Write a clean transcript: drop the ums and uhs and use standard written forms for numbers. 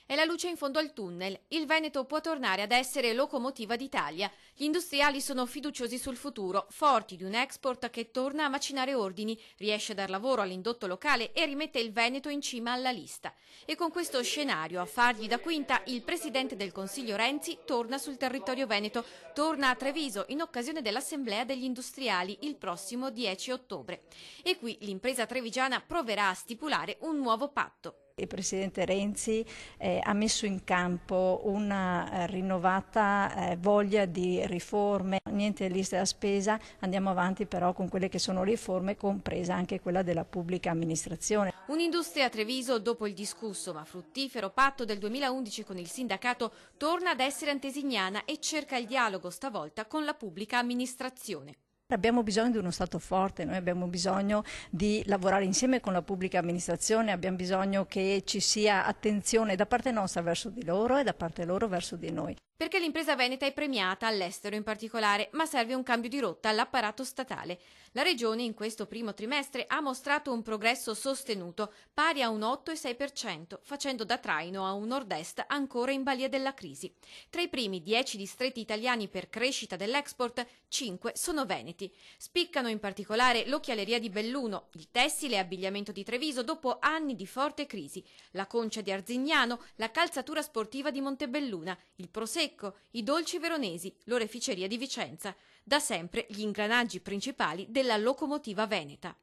È la luce in fondo al tunnel. Il Veneto può tornare ad essere locomotiva d'Italia. Gli industriali sono fiduciosi sul futuro, forti di un export che torna a macinare ordini, riesce a dar lavoro all'indotto locale e rimette il Veneto in cima alla lista. E con questo scenario a fargli da quinta il presidente del Consiglio Renzi torna sul territorio veneto, torna a Treviso in occasione dell'Assemblea degli Industriali il prossimo 10 ottobre. E qui l'impresa trevigiana proverà a stipulare un nuovo patto. Il Presidente Renzi ha messo in campo una rinnovata voglia di riforme, niente liste da spesa, andiamo avanti però con quelle che sono riforme, compresa anche quella della pubblica amministrazione. Un'industria a Treviso, dopo il discusso ma fruttifero patto del 2011 con il sindacato, torna ad essere antesignana e cerca il dialogo stavolta con la pubblica amministrazione. Abbiamo bisogno di uno Stato forte, noi abbiamo bisogno di lavorare insieme con la pubblica amministrazione, abbiamo bisogno che ci sia attenzione da parte nostra verso di loro e da parte loro verso di noi. Perché l'impresa veneta è premiata, all'estero in particolare, ma serve un cambio di rotta all'apparato statale. La Regione in questo primo trimestre ha mostrato un progresso sostenuto, pari a un 8,6%, facendo da traino a un nord-est ancora in balia della crisi. Tra i primi 10 distretti italiani per crescita dell'export, 5 sono veneti. Spiccano in particolare l'occhialeria di Belluno, il tessile e abbigliamento di Treviso dopo anni di forte crisi, la concia di Arzignano, la calzatura sportiva di Montebelluna, il prosecco, i dolci veronesi, l'oreficeria di Vicenza. Da sempre gli ingranaggi principali della locomotiva veneta.